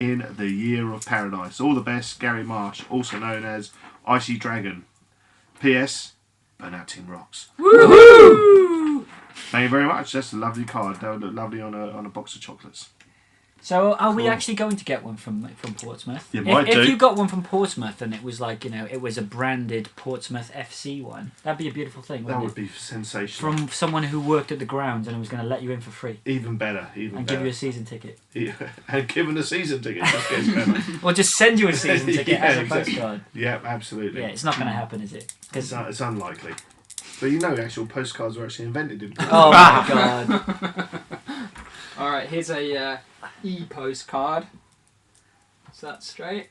in the Year of Paradise. All the best, Gary Marsh, also known as Icy Dragon. P.S. Burnout Team rocks. Woohoo! Thank you very much. That's a lovely card. That would look lovely on a box of chocolates. So are we actually going to get one from Portsmouth? You might do. If you got one from Portsmouth and it was like, it was a branded Portsmouth FC one, that'd be a beautiful thing, That wouldn't would be sensational. From someone who worked at the grounds and was going to let you in for free. Even better. And give you a season ticket. Yeah. And given a season ticket, just gets better. Or just send you a season ticket as a exactly. postcard. Yeah, absolutely. Yeah, it's not going to happen, is it? It's unlikely. But actual postcards were actually invented in Portsmouth. Oh my god. Alright, here's a e-postcard. Is that straight?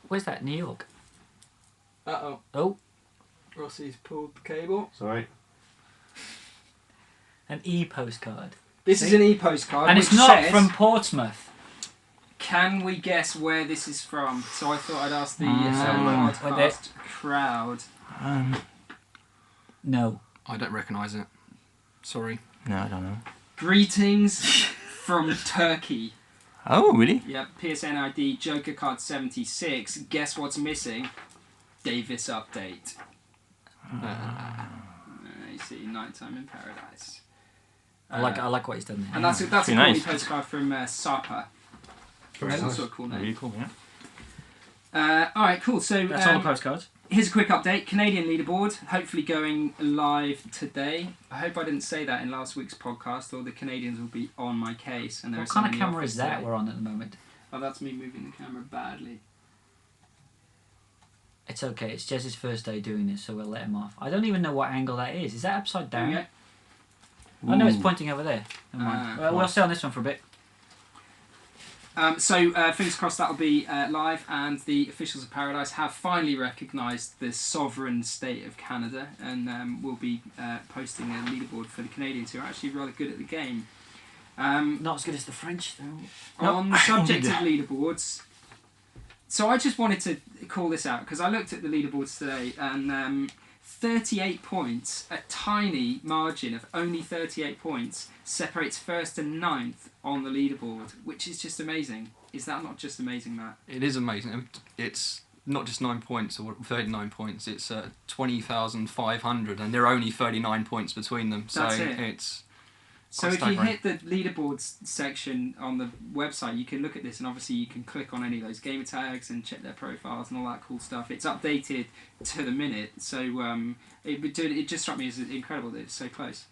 Where's that? New York? Uh-oh. Oh. Rossi's pulled the cable. Sorry. An e-postcard. This is an e-postcard. And it's not from Portsmouth. Can we guess where this is from? So I thought I'd ask the podcast crowd. No. I don't recognise it. Sorry. No, I don't know. Greetings from Turkey. Oh, really? Yep, PSN ID Joker card 76. Guess what's missing? Davis update. You see, Nighttime in Paradise. I like what he's done there. And that's a cool nice. postcard from Sapa. Very That's nice. also a cool name. Really cool, yeah. Alright, cool. So That's all the postcards. here's a quick update. Canadian leaderboard, hopefully going live today. I hope I didn't say that in last week's podcast, or the Canadians will be on my case. And What kind of camera is that we're on at the moment? Oh, that's me moving the camera badly. It's okay, it's Jez's first day doing this, so we'll let him off. I don't even know what angle that is. Is that upside down? Okay. Oh no, it's pointing over there. Never mind. We'll stay on this one for a bit. Fingers crossed that'll be live, and the officials of Paradise have finally recognised the sovereign state of Canada, and will be posting a leaderboard for the Canadians, who are actually rather good at the game. Not as good as the French, though. On the subject of leaderboards, so I just wanted to call this out, because I looked at the leaderboards today, and 38 points, a tiny margin of only 38 points, separates first and ninth on the leaderboard, which is just amazing. Is that not just amazing, Matt? It is amazing. It's not just 9 points or 39 points. It's 20,500, and there are only 39 points between them. So That's it. It's So quite if you staggering. hit the leaderboards section on the website, you can look at this, and obviously you can click on any of those gamer tags and check their profiles and all that cool stuff. It's updated to the minute, so it just struck me as incredible that it's so close.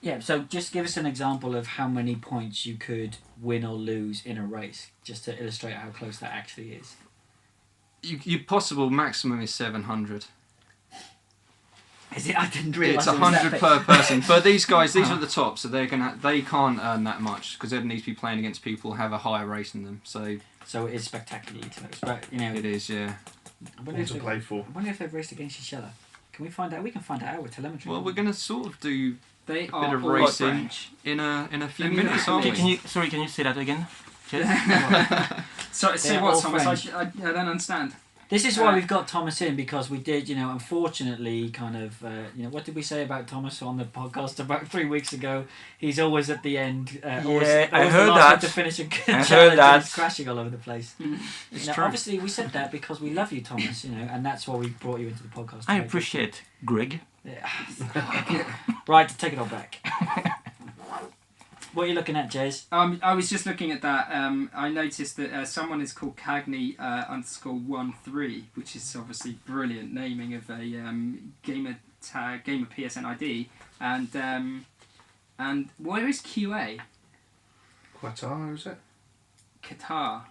Yeah, so just give us an example of how many points you could win or lose in a race, just to illustrate how close that actually is. Your possible maximum is 700. Is it? I didn't realise It's it was that 100 big. per person. But these guys, these are at the top, so they can't earn that much, because they need to be playing against people who have a higher race than them. So it is spectacularly close. But, it is, yeah. I wonder What to play for. I wonder if they've raced against each other. Can we find out? We can find out with telemetry. Well, we're going to sort of do They a are bit of all racing French. in a few Let me minutes, look aren't at we? this. Can you say that again? So They're what, all Thomas? French. I don't understand. This is why we've got Thomas in, because we did, unfortunately, kind of, what did we say about Thomas on the podcast about 3 weeks ago? He's always at the end. I always heard the last one that. to finish a I challenge, heard and that. he's crashing all over the place. It's true. Obviously, we said that because we love you, Thomas, and that's why we brought you into the podcast. I appreciate Greg. Yeah. Right, to take it all back. What are you looking at, Jez? I was just looking at that. I noticed that someone is called Cagney _13, which is obviously brilliant naming of a gamer PSN ID. And where is QA? Qatar, is it? Qatar.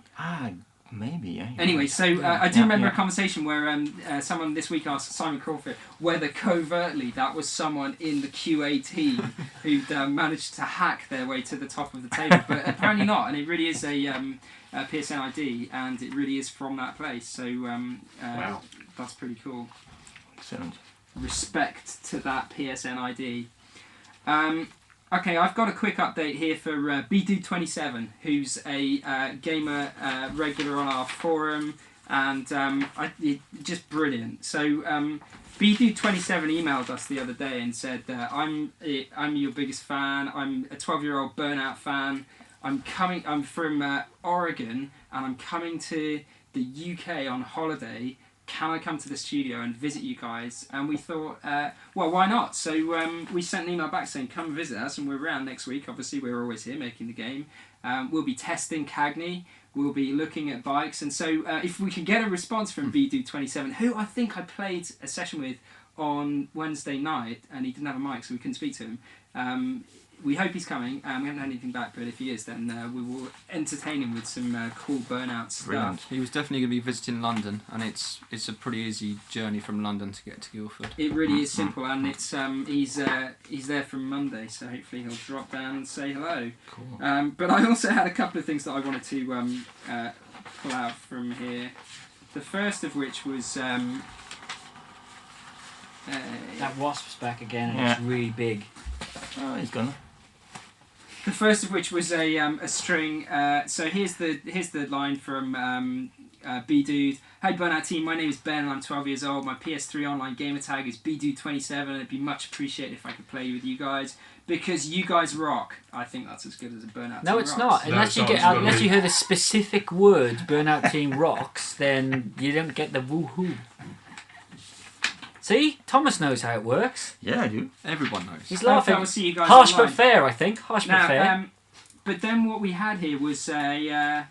Maybe, yeah. Anyway, so I do remember a conversation where someone this week asked Simon Crawford whether covertly that was someone in the QA team who'd managed to hack their way to the top of the table, but apparently not, and it really is a PSN ID, and it really is from that place, so Wow. That's pretty cool. Excellent. Respect to that PSN ID. Okay, I've got a quick update here for BDude27, who's a gamer regular on our forum, and just brilliant. So BDude27 emailed us the other day and said, I'm your biggest fan, I'm a 12-year-old Burnout fan, I'm from Oregon, and I'm coming to the UK on holiday. Can I come to the studio and visit you guys? And we thought, well, why not? So we sent an email back saying, come visit us, and we're around next week. Obviously, we're always here making the game. We'll be testing Cagney. We'll be looking at bikes. And so if we can get a response from BDude27, who I think I played a session with on Wednesday night, and he didn't have a mic, so we couldn't speak to him. We hope he's coming. We haven't had anything back, but if he is, then we will entertain him with some cool Burnout stuff. Brilliant. He was definitely going to be visiting London, and it's a pretty easy journey from London to get to Guildford. It really is simple, and it's he's there from Monday, so hopefully he'll drop down and say hello. Cool. But I also had a couple of things that I wanted to pull out from here. The first of which was That wasp's back again, and Yeah. it's really big. Oh, he's gone. the first of which was a string. So here's the line from B-Dude. Hey Burnout team, my name is Ben and I'm 12 years old. My PS3 online gamer tag is BDude27 and it'd be much appreciated if I could play with you guys because you guys rock. I think that's as good as a Burnout No, team it's rocks. not. No, Unless it's you not. get, It's not unless really. you hear the specific words "Burnout Team Rocks," then you don't get the woohoo. See, Thomas knows how it works. Yeah, I do. Everyone knows. He's Hopefully laughing. I'll see you guys Harsh online. but fair, I think. Harsh but fair. Now, but then what we had here was a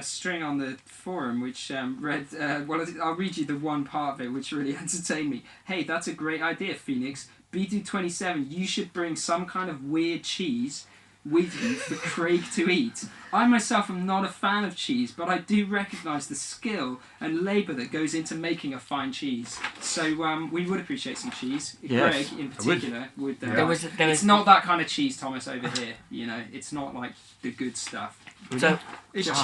string on the forum which read, well, I'll read you the one part of it which really entertained me. Hey, that's a great idea, Phoenix. BDude27, you should bring some kind of weird cheese with you for Craig to eat. I myself am not a fan of cheese, but I do recognise the skill and labour that goes into making a fine cheese. So we would appreciate some cheese. Yes, Greg, in I would. particular, would. There was It's not that kind of cheese, Thomas, over here. You know, it's not like the good stuff. so. Is Just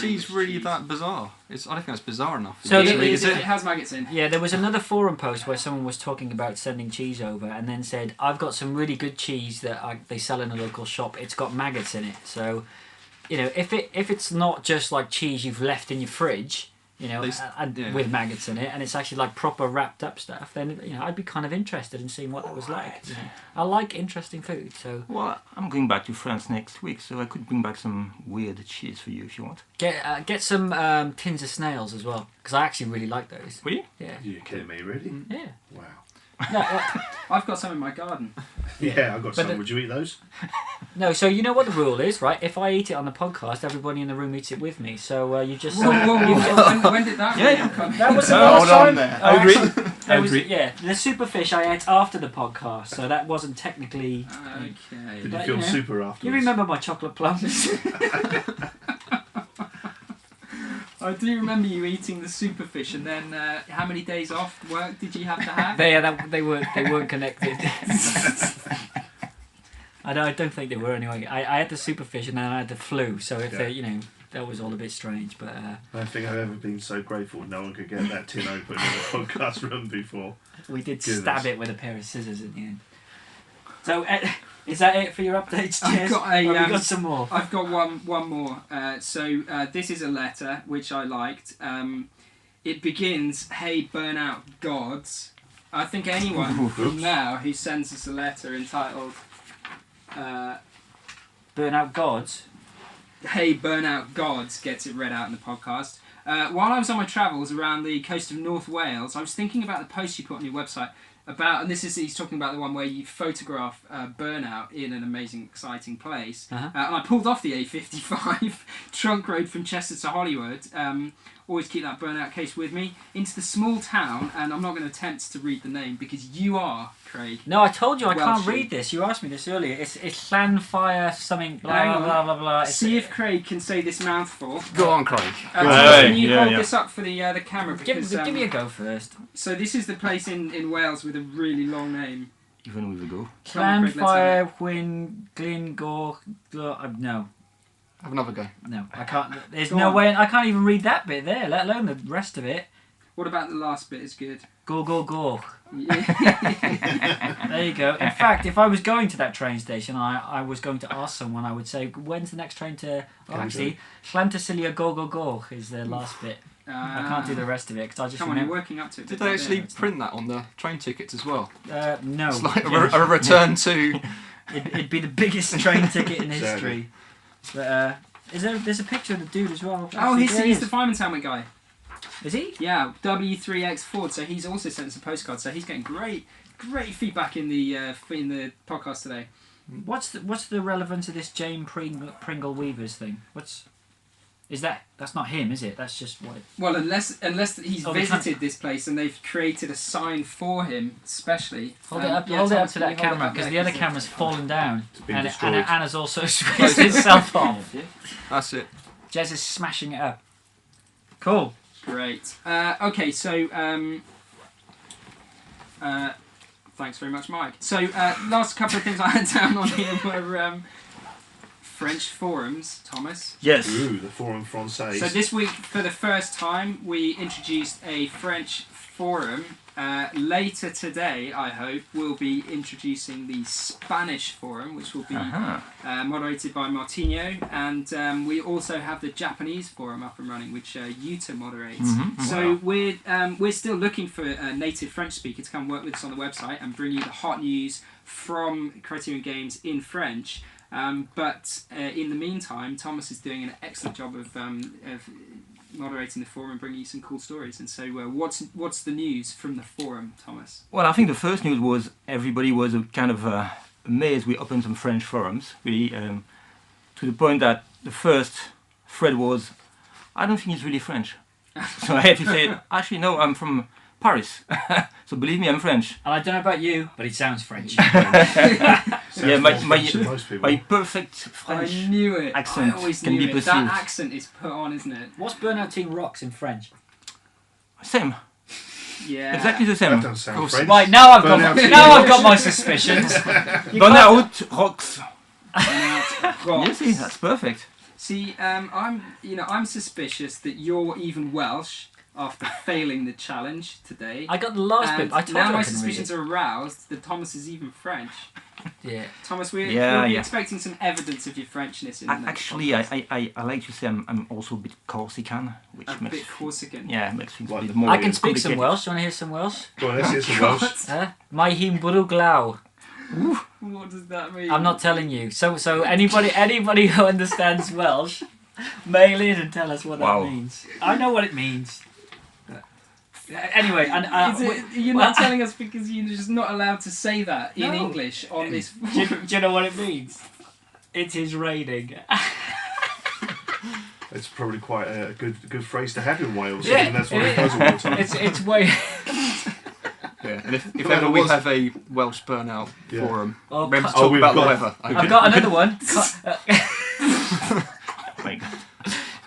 cheese regular really cheese. that bizarre? I don't think that's bizarre enough. So it, the- it, is it it? has maggots in. Yeah, there was another forum post where someone was talking about sending cheese over and then said, I've got some really good cheese that they sell in a local shop. It's got maggots in it. So, you know, if it's not just like cheese you've left in your fridge, you know, Yeah. with maggots in it, and it's actually like proper wrapped up stuff, then, you know, I'd be kind of interested in seeing what that was like. You know. I like interesting food, so Well, I'm going back to France next week, so I could bring back some weird cheese for you if you want. get some tins of snails as well, because I actually really like those. Will you? Yeah. You're kidding me, really? Yeah. Wow. No, I've got some in my garden. Yeah, I got some. the- Would you eat those? no, so you know what the rule is, right? If I eat it on the podcast, everybody in the room eats it with me. So you just... Whoa, whoa, whoa. When did that Yeah. come? That was the No, last hold on time. there. Oh, I agree. actually, I there was- agree. yeah, the superfish I ate after the podcast, so that wasn't technically... Okay. Did you But, feel you know, super afterwards? You remember my chocolate plums? I do remember you eating the superfish, and then how many days off work did you have to have? they weren't connected. I don't think they were anyway. I had the superfish and then I had the flu, so if Yeah. they, you know, that was all a bit strange. But I don't think I've ever been so grateful no one could get that tin open in the podcast room before. we did Goodness. stab it with a pair of scissors at the end. So is that it for your updates? I've Jez? got a, Or have we um, got some more? I've got one more. So this is a letter which I liked. It begins, "Hey Burnout Gods." I think anyone from now who sends us a letter entitled Burnout Gods. "Hey Burnout Gods" gets it read out in the podcast. While I was on my travels around the coast of North Wales, I was thinking about the post you put on your website about, and he's talking about the one where you photograph Burnout in an amazing, exciting place. Uh-huh. And I pulled off the A55 trunk road from Chester to Hollywood. Always keep that Burnout case with me. Into the small town, and I'm not going to attempt to read the name because you are, Craig. No, I told you I can't Welsh. read this. You asked me this earlier. It's Llanfire something blah Hang blah on. blah blah blah. It's- See if Craig can say this mouthful. Go on, Craig. Can you Yeah, hold yeah. this up for the camera? Because, give me a go first. So this is the place in Wales with a really long name. Even with a go. Come on, Craig, let's have Llanfire, Gwyn, Glingor. No, Have another go. no, I can't. There's Go no on. way. I can't even read that bit there, let alone the rest of it. What about the last bit? Is good. Go go go. Yeah. There you go. In fact, if I was going to that train station, I was going to ask someone. I would say, "When's the next train to?" Oh, actually, Llantysilio go go go is the last bit. I can't do the rest of it because I just Come on, you're remember. working up to it. Did bit by they bit. actually print that on the train tickets as well? No. It's like a return to It'd be the biggest train ticket in Exactly. history. But there's a picture of the dude as well. Oh, There he he's is. the fireman's helmet guy. Is he? Yeah, W3X Ford. So he's also sent us a postcard. So he's getting great feedback in the podcast today. What's the relevance of this Jane Pringle Weavers thing? That's not him, is it? That's just what. Well, unless he's Oh, they visited this place and they've created a sign for him specially. Hold it up Thomas, to can that you hold it camera up because there? the other camera's fallen down been and destroyed. Anna's also switched itself off. That's it. Jez is smashing it up. Cool. Great. Okay, so thanks very much, Mike. So last couple of things I had down on here were French forums, Thomas. Yes. Ooh, the Forum Français. So this week, for the first time, we introduced a French forum. Later today, I hope, we'll be introducing the Spanish forum, which will be moderated by Martinho, and we also have the Japanese forum up and running, which Yuta moderates. So we're still looking for a native French speaker to come work with us on the website and bring you the hot news from Criterion Games in French. But in the meantime, Thomas is doing an excellent job of moderating the forum and bringing you some cool stories. And so, what's the news from the forum, Thomas? Well, I think the first news was everybody was kind of amazed we opened some French forums, really, to the point that the first thread was, I don't think he's really French. So I had to say, actually, no, I'm from Paris. So believe me, I'm French. And I don't know about you, but he sounds French. Yeah, more French than most people. my perfect French I knew it. accent I always can knew be it. perceived. That accent is put on, isn't it? What's Burnout Team Rocks in French? Same, Yeah. exactly the That same. doesn't sound course. French. Right, now I've got Burnout Team my suspicions. Burnout rocks. Rocks. You see, that's perfect. See, I'm suspicious that you're even Welsh after failing the challenge today. I got the last And bit. I told now you my I can read suspicions it. are aroused that Thomas is even French. Yeah. Thomas, we'll be expecting some evidence of your Frenchness in the next Actually, podcast. I like to say I'm also a bit Corsican, which a makes bit Corsican. makes things a Like bit the- more. I can speak some complicated. Welsh. Do you want to hear some Welsh? Go on, let's hear some Welsh. Mae hi'n bwrw glaw. What does that mean? I'm not telling you. So anybody who understands Welsh, mail in and tell us what Wow. that means. I know what it means. Anyway, and You're not telling us because you're just not allowed to say that in No. English on this. do you know what it means? It is raining. It's probably quite a good phrase to have in Wales. Yeah, and that's what it it does all the time. It's way. Yeah. And if But ever it we was- have a Welsh burnout Yeah. forum, Oh, remember to cu- talk we've about the got- weather. I've got another one. My God.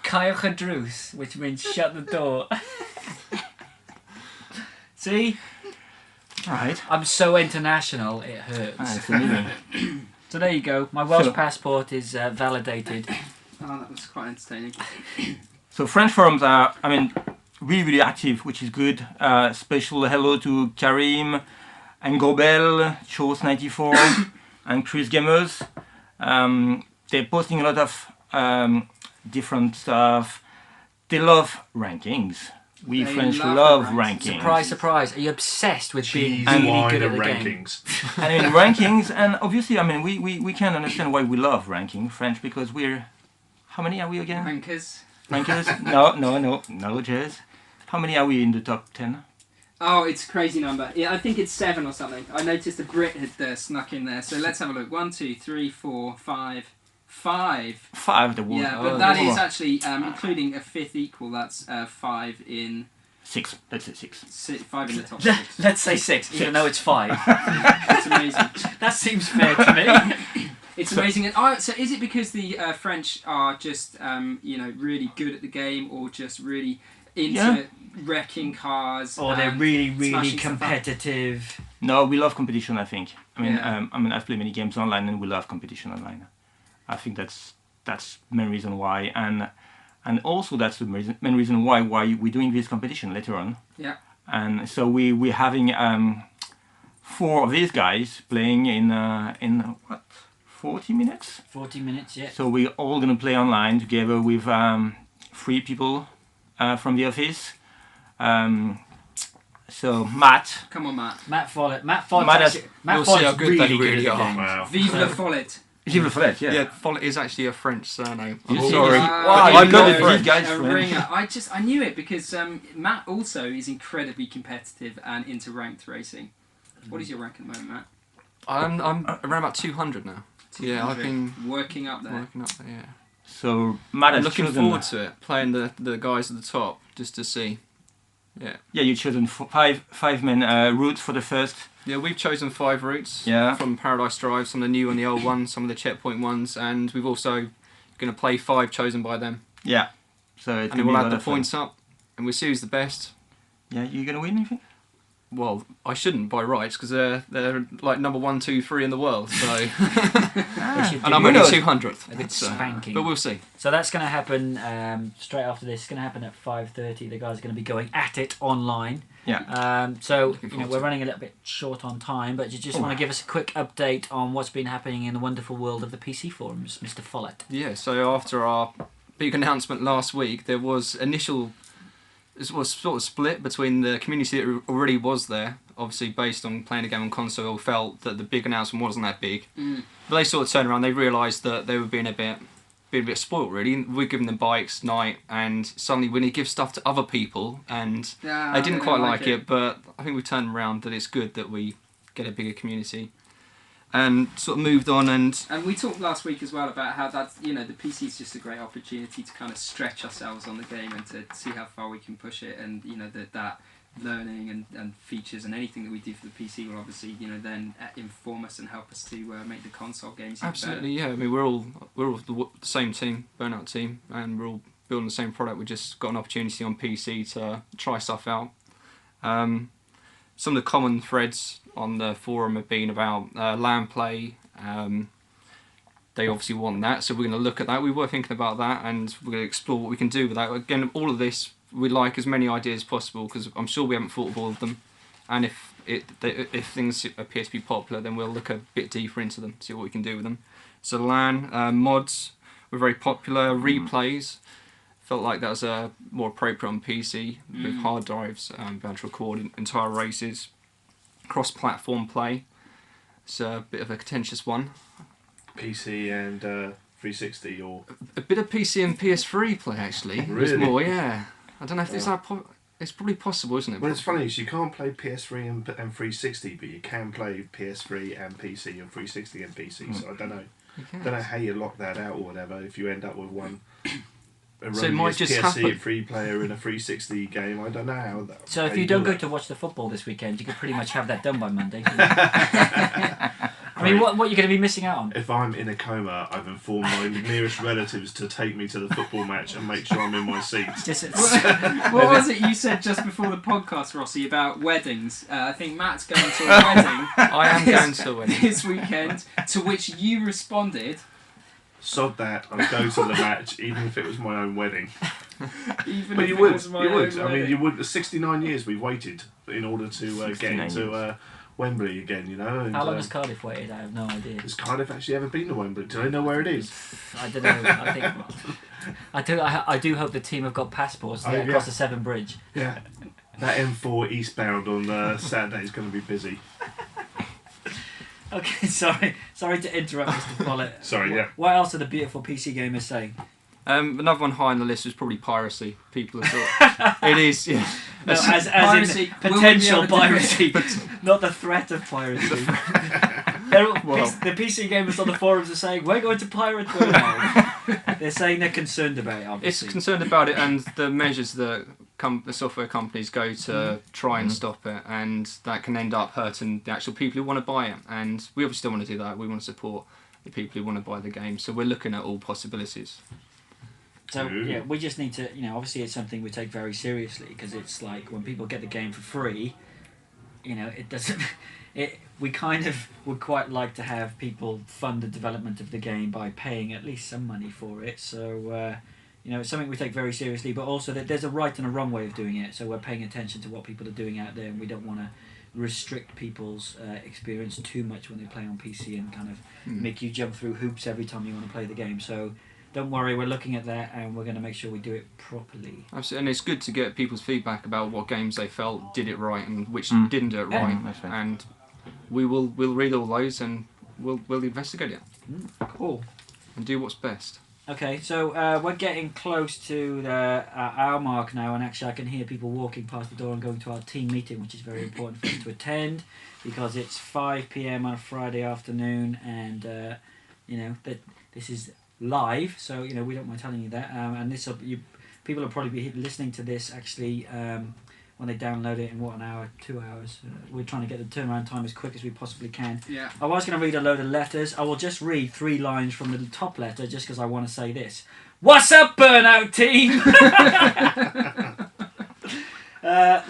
Caewch y drws, which means shut the door. See, Right. I'm so international, it hurts. It's amazing. So there you go. My Welsh So- passport is validated. Oh, that was quite entertaining. So French forums are, really, really active, which is good. Special hello to Karim, and Gobel, Chose94, and Chris Gamers. They're posting a lot of different stuff. They love rankings. We They French love love the rankings. Surprise, surprise. Are you obsessed with being Cheese, really wine, good at and the game? rankings. Rankings, and obviously, we can understand why we love ranking French, because we're, how many are we again? Rankers. Rankers? No, Jez. How many are we in the top 10? Oh, it's a crazy number. Yeah, I think it's 7 or something. I noticed a Brit had snuck in there. So let's have a look. 1, 2, 3, 4, 5. 5. 5, the word. Yeah, but that is actually, including a 5th equal, that's 5 in... 6, let's say 6. 5 in the top 6. Let's say 6, even though it's 5. It's amazing. That seems fair to me. It's amazing. And so is it because the French are just, really good at the game, or just really into wrecking cars? Or they're and really, really smashing stuff up? competitive. No, we love competition, I think. Yeah. I've played many games online, and we love competition online. I think that's the main reason why, and also that's the main reason why we're doing this competition later on. Yeah. And so we're having 4 of these guys playing in 40 minutes. 40 minutes, yeah. So we're all gonna play online together with 3 people from the office. So Matt, Come on, Matt. Matt Follett. Matt Matt has- Follett's Matt You'll see how Follett's good really they good really at the are. games. Wow. Vive le Follett. Gilles Follett, yeah. Yeah, Follett is actually a French surname. You I'm see, sorry. wow, But you I'm know not the French. guy's a French. ringer. I knew it because Matt also is incredibly competitive and into ranked racing. What is your rank at the moment, Matt? I'm around about 200 now. Yeah, I've been working up there. working up there. Yeah. So Matt I'm has looking chosen. forward to it, playing the guys at the top, just to see. Yeah. Yeah, you've chosen five men routes for the first. Yeah, we've chosen 5 routes Yeah. from Paradise Drive, some of the new and the old ones, some of the checkpoint ones, and we've also going to play 5 chosen by them. Yeah. So it's And gonna we'll be a add lot the of fun. points up, and we'll see who's the best. Yeah, you gonna win, you think? Well, I shouldn't by rights because they're like number 1, 2, 3 in the world. So, They should and do I'm Who only knows? 200th. a good So, spanking. but we'll see. So that's going to happen straight after this. It's going to happen at 5:30. The guys are going to be going at it online. Yeah. So Looking forward we're to it. running a little bit short on time, but you just Oh. want to give us a quick update on what's been happening in the wonderful world of the PC forums, Mr. Follett. Yeah. So after our big announcement last week, there was it was sort of split between the community that already was there, obviously based on playing the game on console, felt that the big announcement wasn't that big. But they sort of turned around, they realised that they were being a bit spoilt really. We're giving them bikes, night, and suddenly we need to give stuff to other people, and they didn't quite like it, but I think we've turned around that it's good that we get a bigger community. And sort of moved on and we talked last week as well about how that's, the PC is just a great opportunity to kind of stretch ourselves on the game and to see how far we can push it, and that learning and features and anything that we do for the PC will obviously then inform us and help us to make the console games even absolutely, yeah. I mean, we're all the same team, Burnout team, and we're all building the same product. We just got an opportunity on PC to try stuff out. Some of the common threads on the forum have been about LAN play. They obviously want that, so we're going to look at that. We were thinking about that, and we're going to explore what we can do with that. Again, all of this, we'd like as many ideas as possible, because I'm sure we haven't thought of all of them. And if things appear to be popular, then we'll look a bit deeper into them, see what we can do with them. So LAN, mods were very popular. Replays, felt like that was more appropriate on PC with hard drives, be able to record entire races. Cross-platform play, it's a bit of a contentious one. PC and 360 or A bit of PC and PS3 play actually. Really? Was more, yeah. I don't know if it's probably possible, isn't it? well, it's funny. So you can't play PS3 and 360, but you can play PS3 and PC and 360 and PC. So I don't know. Okay. Don't know how you lock that out or whatever. If you end up with one. So it might just PSC happen. free player in a 360 game. I don't know how that. So if how you don't do go that. to watch the football this weekend, you could pretty much have that done by Monday. I mean, what you're going to be missing out on? If I'm in a coma, I've informed my nearest relatives to take me to the football match and make sure I'm in my seat. What was it you said just before the podcast, Rossi, about weddings? I think Matt's going to a wedding I am going to win. this weekend, to which you responded, Sod that, I'd go to the match, even if it was my own wedding. even But if you it would, was my you would. own I mean, wedding. you would. 69 years we've waited in order to get 69 into Wembley again, you know. And, How long has Cardiff waited? I have no idea. has Cardiff actually ever been to Wembley? Do they know where it is? I don't know. I think I do hope the team have got passports to Oh, get yeah. across the Severn Bridge. Yeah. That M4 eastbound on Saturday is going to be busy. Okay, sorry to interrupt, Mr. Follett. Sorry, yeah. What else are the beautiful PC gamers saying? Another one high on the list was probably piracy. People have thought it is, yeah. No, as Piracy. in Will we be potential able to do piracy, not the threat of piracy. The PC gamers on the forums are saying, we're going to pirate Twitter now. They're saying they're concerned about it, It's obviously. concerned about it and the measures that the software companies go to try and stop it, and that can end up hurting the actual people who want to buy it. And we obviously don't want to do that. We want to support the people who want to buy the game. So we're looking at all possibilities. So yeah, we just need to, obviously it's something we take very seriously, because it's like when people get the game for free, it doesn't. We kind of would quite like to have people fund the development of the game by paying at least some money for it. So it's something we take very seriously, but also that there's a right and a wrong way of doing it. So we're paying attention to what people are doing out there, and we don't want to restrict people's experience too much when they play on PC and kind of make you jump through hoops every time you want to play the game. So don't worry, we're looking at that and we're going to make sure we do it properly. Absolutely, and it's good to get people's feedback about what games they felt did it right and which didn't do it Yeah. right. That's right. And we'll read all those and we'll investigate it Cool. and do what's best. Okay, so we're getting close to the hour mark now, and actually I can hear people walking past the door and going to our team meeting, which is very important for us to attend, because it's 5 p.m. on a Friday afternoon, and that this is live, so we don't mind telling you that. And this people will probably be listening to this actually when they download it in an hour, 2 hours. We're trying to get the turnaround time as quick as we possibly can. Yeah. I was going to read a load of letters. I will just read 3 lines from the top letter just because I want to say this. What's up, Burnout Team?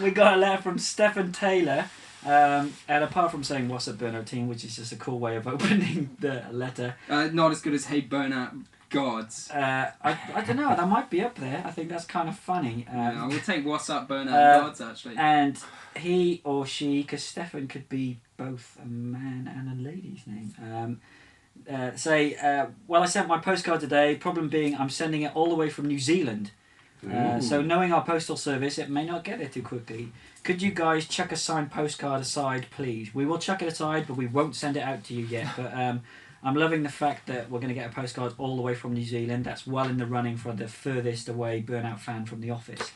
We got a letter from Stephen Taylor. And apart from saying what's up, Burnout Team, which is just a cool way of opening the letter. Not as good as Hey Burnout Gods. I don't know, that might be up there. I think that's kind of funny. I will take What's Up Burnout Gods, actually. And he or she, because Stefan could be both a man and a lady's name, well, I sent my postcard today, problem being I'm sending it all the way from New Zealand. So knowing our postal service, it may not get there too quickly. Could you guys chuck a signed postcard aside, please? We will chuck it aside, but we won't send it out to you yet. But I'm loving the fact that we're going to get a postcard all the way from New Zealand. That's well in the running for the furthest away Burnout fan from the office.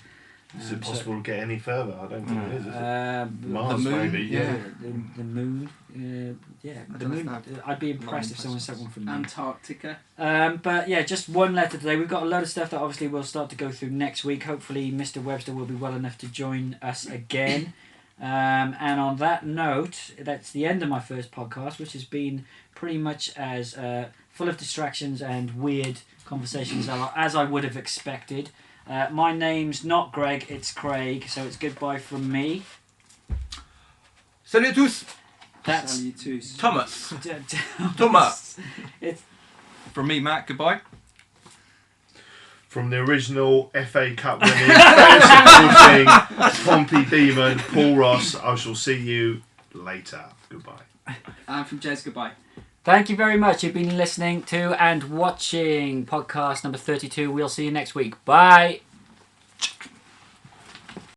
Is it possible to get any further? I don't think it is it? the Mars, moon, maybe. yeah. The moon. The moon. I'd be impressed if someone sent one from the moon. Antarctica. But yeah, just one letter today. We've got a load of stuff that obviously we'll start to go through next week. Hopefully Mr. Webster will be well enough to join us again. And on that note, that's the end of my first podcast, which has been pretty much as full of distractions and weird conversations as I would have expected. My name's not Greg, it's Craig, so it's goodbye from me. Salut tous. That's Salutus. Thomas. Thomas. Thomas. It's From me, Matt, goodbye. From the original FA Cup winning, fantasy Pompey Demon, Paul Ross, I shall see you later. Goodbye. And from Jez, goodbye. Thank you very much. You've been listening to and watching podcast number 32. We'll see you next week. Bye.